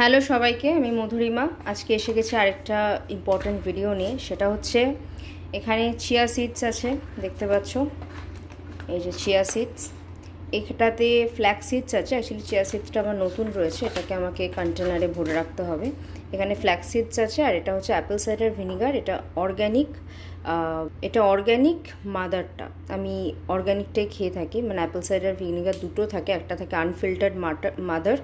Hello সবাইকে, আমি মধুরিমা। আজকে এসে গেছি আরেকটা ইম্পর্ট্যান্ট ভিডিও নিয়ে। সেটা হচ্ছে এখানে চিয়া সিডস আছে, দেখতে পাচ্ছ, এই যে চিয়া সিডস। এটাতে ফ্ল্যাক্স সিডস আছে। অ্যাকচুয়ালি চিয়া সিডসটা আমার নতুন রয়েছে, এটাকে আমাকে কন্টেনারে ভরে রাখতে হবে। এখানে ফ্ল্যাক্স সিডস আছে, আর এটা হচ্ছে অ্যাপেল সাইডার ভিনিগার। এটা অর্গ্যানিক মাদারটা। আমি অর্গ্যানিকটাই খেয়ে থাকি, মানে অ্যাপেল সাইডার ভিনিগার দুটো থাকে, একটা থাকে আনফিল্টার্ড মাদার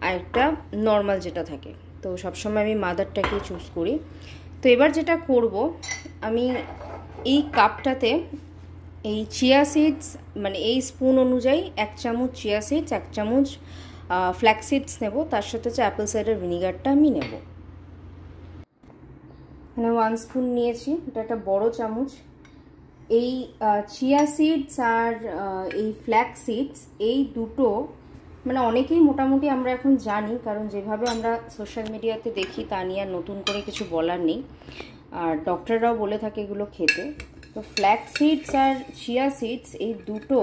আর একটা নর্মাল যেটা থাকে। তো সবসময় আমি মাদারটাকেই চুজ করি। তো এবার যেটা করব, আমি এই কাপটাতে এই চিয়া সিডস, মানে এই স্পুন অনুযায়ী 1 চামচ চিয়া সিডস, 1 চামচ ফ্ল্যাক্স সিডস নেব, তার সাথে হচ্ছে অ্যাপেল সাইডার ভিনিগারটা আমি নেব। মানে 1 স্পুন নিয়েছি, এটা একটা বড় চামচ। এই চিয়া সিডস আর এই ফ্ল্যাক্স সিডস, এই দুটো মানে অনেকেই মোটামুটি আমরা এখন জানি, কারণ যেভাবে আমরা সোশ্যাল মিডিয়াতে দেখি তা নিয়ে আর নতুন করে কিছু বলার নেই। আর ডক্টররাও বলে থাকে এগুলো খেতে। তো ফ্ল্যাক্স সিডস আর চিয়া সিডস এই দুটো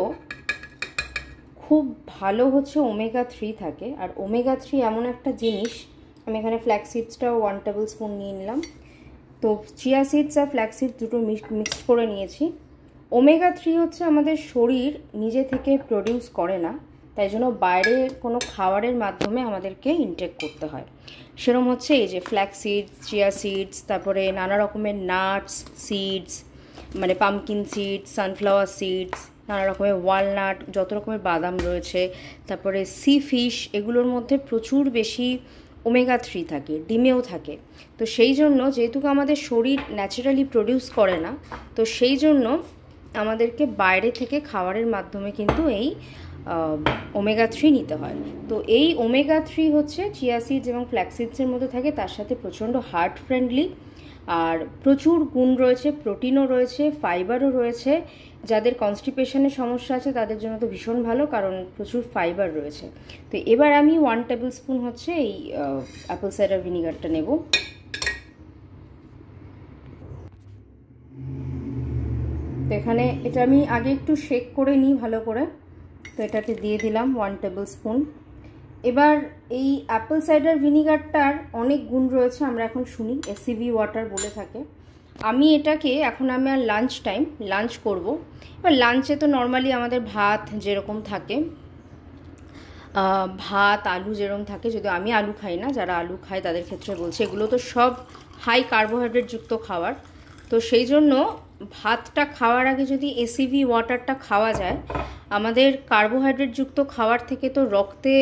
খুব ভালো হচ্ছে ওমেগা 3 থাকে। আর ওমেগা 3 এমন একটা জিনিস, আমি এখানে ফ্ল্যাক্স সিডসটাও 1 টেবিল স্পুন নিয়ে নিলাম। তো চিয়া সিডস আর ফ্ল্যাক্স সিডস দুটো মিক্সড করে নিয়েছি। ওমেগা 3 হচ্ছে আমাদের শরীর নিজে থেকে প্রডিউস করে না, তাই জন্য বাইরে কোনো খাবারের মাধ্যমে আমাদেরকে ইনটেক করতে হয়। সেরকম হচ্ছে এই যে ফ্ল্যাক্স সিডস, চিয়া সিডস, তারপরে নানা রকমের নাটস, সিডস, মানে পামকিন সিডস, সানফ্লাওয়ার সিডস, নানা রকমের ওয়ালনাট, যত রকমের বাদাম রয়েছে, তারপরে সি ফিশ, এগুলোর মধ্যে প্রচুর বেশি ওমেগা 3 থাকে, ডিমেও থাকে। তো সেই জন্য যেহেতু আমাদের শরীর ন্যাচারালি প্রডিউস করে না, তো সেই জন্য আমাদেরকে বাইরে থেকে খাবারের মাধ্যমে কিন্তু এই ওমেগা 3 নিতে হয়। তো এই ওমেগা 3 হচ্ছে চিয়া সিডস এবং ফ্ল্যাক্স সিডসের মধ্যে থাকে, তার সাথে প্রচণ্ড হার্ট ফ্রেন্ডলি, আর প্রচুর গুণ রয়েছে, প্রোটিনও রয়েছে, ফাইবারও রয়েছে। যাদের কনস্টিপেশনের সমস্যা আছে তাদের জন্য তো ভীষণ ভালো, কারণ প্রচুর ফাইবার রয়েছে। তো এবার আমি 1 টেবিল স্পুন হচ্ছে এই অ্যাপেল সাইডার ভিনিগারটা নেব। তো এখানে এটা আমি আগে একটু শেক করে নিই ভালো করে। তো এটাতে দিয়ে দিলাম 1 টেবিল স্পুন। এবার এই অ্যাপেল সাইডার ভিনিগারটার অনেক গুণ রয়েছে, আমরা এখন শুনি। এসিভি ওয়াটার বলে থাকে। আমি এটাকে এখন আমার লাঞ্চ করব। এবার লাঞ্চে তো নর্মালি আমাদের ভাত যেরকম থাকে, ভাত আলু যেরকম থাকে, যদি আমি আলু খাই না, যারা আলু খায় তাদের ক্ষেত্রে বলছি, এগুলো তো সব হাই কার্বোহাইড্রেট যুক্ত খাবার। তো সেই জন্য ভাতটা খাওয়ার আগে যদি এসিভি ওয়াটারটা খাওয়া যায়, আমাদের কার্বোহাইড্রেট যুক্ত খাবার থেকে তো রক্তে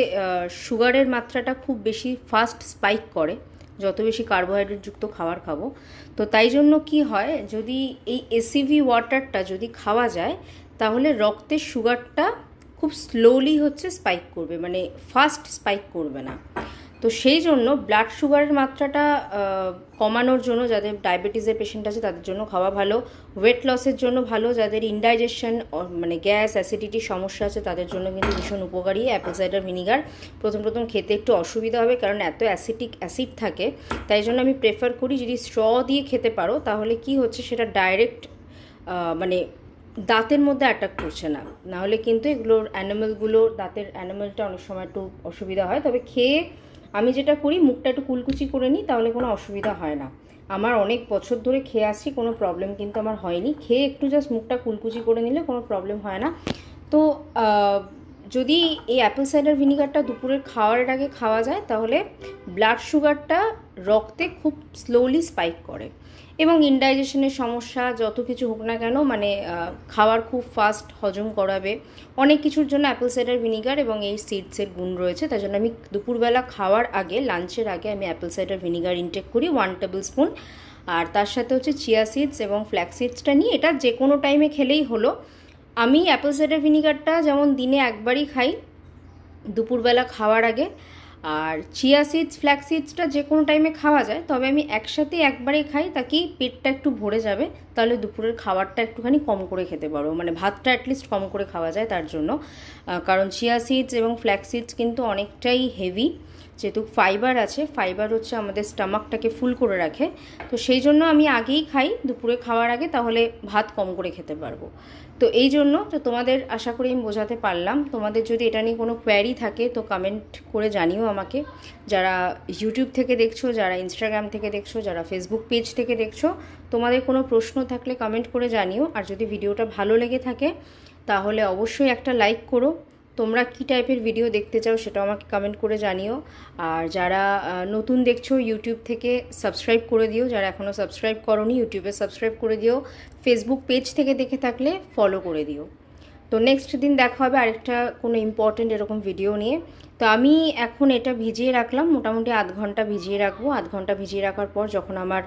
সুগারের মাত্রাটা খুব বেশি ফাস্ট স্পাইক করে যত বেশি কার্বোহাইড্রেট যুক্ত খাবার খাবো। তো তাই জন্য কি হয়, যদি এই এসিভি ওয়াটারটা যদি খাওয়া যায়, তাহলে রক্তের সুগারটা খুব স্লোলি হচ্ছে স্পাইক করবে, মানে ফাস্ট স্পাইক করবে না। তো সেই জন্য ব্লাড সুগারের মাত্রাটা কমানোর জন্য, যাদের ডায়াবেটিসের পেশেন্ট আছে তাদের জন্য খাওয়া ভালো। ওয়েট লসের জন্য ভালো। যাদের ইনডাইজেশন, মানে গ্যাস অ্যাসিডিটির সমস্যা আছে তাদের জন্য কিন্তু ভীষণ উপকারী অ্যাপেল সাইডার ভিনিগার। প্রথম খেতে একটু অসুবিধা হবে, কারণ এত অ্যাসিড থাকে। তাই জন্য আমি প্রেফার করি যদি স্ট্র দিয়ে খেতে পারো, তাহলে কি হচ্ছে সেটা ডাইরেক্ট মানে দাঁতের মধ্যে অ্যাটাক করছে না। নাহলে কিন্তু এগুলোর দাঁতের অ্যানিমেলটা অনেক সময় একটু অসুবিধা হয়। তবে খেয়ে আমি যেটা করি, মুখটা একটু কুলকুচি করে নিই, তাহলে কোনো অসুবিধা হয় না। আমার অনেক বছর ধরে খেয়ে আসছি, কোনো প্রবলেম কিন্তু আমার হয়নি। খেয়ে একটু জাস্ট মুখটা কুলকুচি করে নিলে কোনো প্রবলেম হয় না। তো যদি এই অ্যাপেল সাইডার ভিনিগারটা দুপুরের খাওয়ার আগে খাওয়া যায়, তাহলে ব্লাড সুগারটা রক্তে খুব স্লোলি স্পাইক করে, এবং ইনডাইজেশনের সমস্যা যত কিছু হোক না কেন, মানে খাবার খুব ফাস্ট হজম করাবে। অনেক কিছুর জন্য অ্যাপেল সাইডার ভিনিগার এবং এই সিডসের গুণ রয়েছে। তাই জন্য আমি দুপুরবেলা খাওয়ার আগে, লাঞ্চের আগে আমি অ্যাপেল সাইডার ভিনিগার ইনটেক করি 1 টেবিল স্পুন। আর তার সাথে হচ্ছে চিয়া সিডস এবং ফ্ল্যাক্স সিডসটা নিই। এটা যে কোনো টাইমে খেলেই হলো। আমি অ্যাপেল সাইডার ভিনিগারটা যেমন দিনে একবারই খাই, দুপুরবেলা খাওয়ার আগে। আর চিয়া সিডস, ফ্ল্যাক্স সিডসটা যে কোনো টাইমে খাওয়া যায়, তবে আমি একসাথে একবারেই খাই, তাকে পেটটা একটু ভরে যাবে, তাহলে দুপুরের খাবারটা একটুখানি কম করে খেতে পারো, মানে ভাতটা অ্যাটলিস্ট কম করে খাওয়া যায় তার জন্য। কারণ চিয়া সিডস এবং ফ্ল্যাক্স সিডস কিন্তু অনেকটাই হেভি। যেহেতু ফাইবার আছে, ফাইবার হচ্ছে আমাদের স্টামাকটাকে ফুল করে রাখে, তো সেই জন্য আমি আগেই খাই দুপুরে খাওয়ার আগে, তাহলে ভাত কম করে খেতে পারবো। তো এই জন্য তো তোমাদের আশা করি আমি বোঝাতে পারলাম। তোমাদের যদি এটা নিয়ে কোনো কোয়ারি থাকে তো কমেন্ট করে জানিও আমাকে, যারা ইউটিউব থেকে দেখছো, যারা ইনস্টাগ্রাম থেকে দেখছো, যারা ফেসবুক পেজ থেকে দেখছো, তোমাদের কোনো প্রশ্ন থাকলে কমেন্ট করে জানিও। আর যদি ভিডিওটা ভালো লেগে থাকে তাহলে অবশ্যই একটা লাইক করো। তোমরা কী টাইপের ভিডিও দেখতে চাও সেটাও আমাকে কমেন্ট করে জানিও। আর যারা নতুন দেখছো ইউটিউব থেকে সাবস্ক্রাইব করে দিও, যারা এখনও সাবস্ক্রাইব করোনি ইউটিউবে সাবস্ক্রাইব করে দিও, ফেসবুক পেজ থেকে দেখে থাকলে ফলো করে দিও। তো নেক্সট দিন দেখা হবে আরেকটা কোনো ইম্পর্টেন্ট এরকম ভিডিও নিয়ে। তো আমি এখন এটা ভিজিয়ে রাখলাম, মোটামুটি আধ ঘন্টা ভিজিয়ে রাখবো। আধ ঘন্টা ভিজিয়ে রাখার পর যখন আমার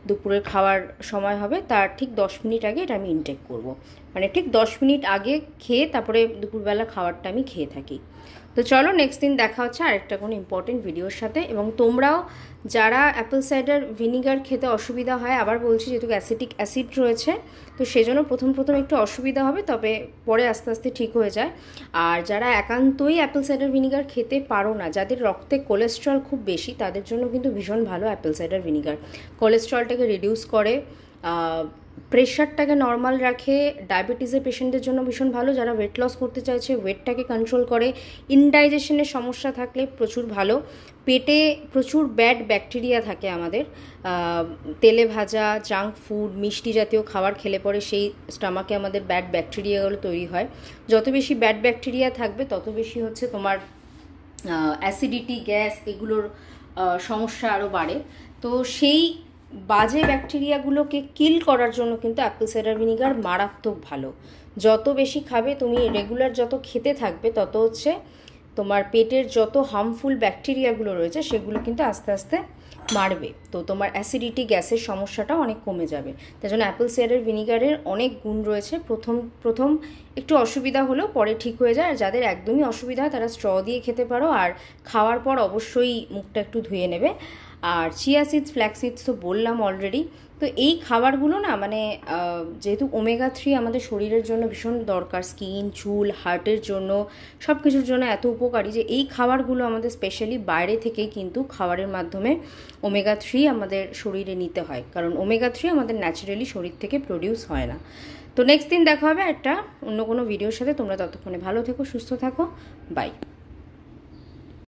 দুপুরে খাওয়ার সময় হবে তার ঠিক 10 মিনিট আগে এটা আমি ইনটেক করব। মানে ঠিক 10 মিনিট আগে খেয়ে তারপরে দুপুরবেলা খাবারটা আমি খেয়ে থাকি। তো চলো নেক্সট দিন দেখা হচ্ছে আরেকটা কোনো ইম্পর্টেন্ট ভিডিওর সাথে। এবং তোমরাও যারা অ্যাপেল সাইডার ভিনিগার খেতে অসুবিধা হয়, আবার বলছি যেহেতু অ্যাসিটিক অ্যাসিড রয়েছে, তো সেজন্য প্রথম একটু অসুবিধা হবে, তবে পরে আস্তে আস্তে ঠিক হয়ে যায়। আর যারা একান্তই অ্যাপেল সাইডার ভিনিগার খেতে পারো না, যাদের রক্তে কোলেস্ট্রল খুব বেশি, তাদের জন্য কিন্তু ভীষণ ভালো অ্যাপেল সাইডার ভিনিগার। কোলেস্ট্রলটাকে রিডিউস করে, প্রেশারটাকে নর্মাল রাখে, ডায়াবেটিসের পেশেন্টদের জন্য ভীষণ ভালো, যারা ওয়েট লস করতে চাইছে ওয়েটটাকে কন্ট্রোল করে, ইনডাইজেশনের সমস্যা থাকলে প্রচুর ভালো। পেটে প্রচুর ব্যাড ব্যাকটেরিয়া থাকে আমাদের, তেলে ভাজা জাঙ্ক ফুড মিষ্টি জাতীয় খাবার খেলে পরে সেই স্টামাকে আমাদের ব্যাড ব্যাকটেরিয়াগুলো তৈরি হয়। যত বেশি ব্যাড ব্যাকটেরিয়া থাকবে তত বেশি হচ্ছে তোমার অ্যাসিডিটি, গ্যাস, এগুলোর সমস্যা আরও বাড়ে। তো সেই বাজে ব্যাকটেরিয়াগুলোকে কিল করার জন্য কিন্তু অ্যাপেল সাইডার ভিনিগার মারাত্মক ভালো। যত বেশি খাবে তুমি, রেগুলার যত খেতে থাকবে, তত হচ্ছে তোমার পেটের যত হার্মফুল ব্যাকটেরিয়াগুলো রয়েছে সেগুলো কিন্তু আস্তে আস্তে মারবে। তো তোমার অ্যাসিডিটি, গ্যাসের সমস্যাটা অনেক কমে যাবে। তাই জন্য অ্যাপেল সাইডার ভিনিগারের অনেক গুণ রয়েছে। প্রথম একটু অসুবিধা হলেও পরে ঠিক হয়ে যায়। আর যাদের একদমই অসুবিধা হয় তারা স্ট্র দিয়ে খেতে পারো, আর খাওয়ার পর অবশ্যই মুখটা একটু ধুয়ে নেবে। আর চিয়া সিডস, ফ্ল্যাক্স সিডস তো বললাম অলরেডি। তো এই খাবারগুলো না, মানে যেহেতু ওমেগা 3 আমাদের শরীরের জন্য ভীষণ দরকার, স্কিন, চুল, হার্টের জন্য, সব কিছুর জন্য এত উপকারী যে এই খাবারগুলো আমাদের স্পেশালি বাইরে থেকেই কিন্তু খাবারের মাধ্যমে ওমেগা 3 আমাদের শরীরে নিতে হয়, কারণ ওমেগা 3 আমাদের ন্যাচারালি শরীর থেকে প্রডিউস হয় না। তো নেক্সট দিন দেখা হবে একটা অন্য কোনো ভিডিওর সাথে। তোমরা ততক্ষণে ভালো থেকো, সুস্থ থাকো, বাই।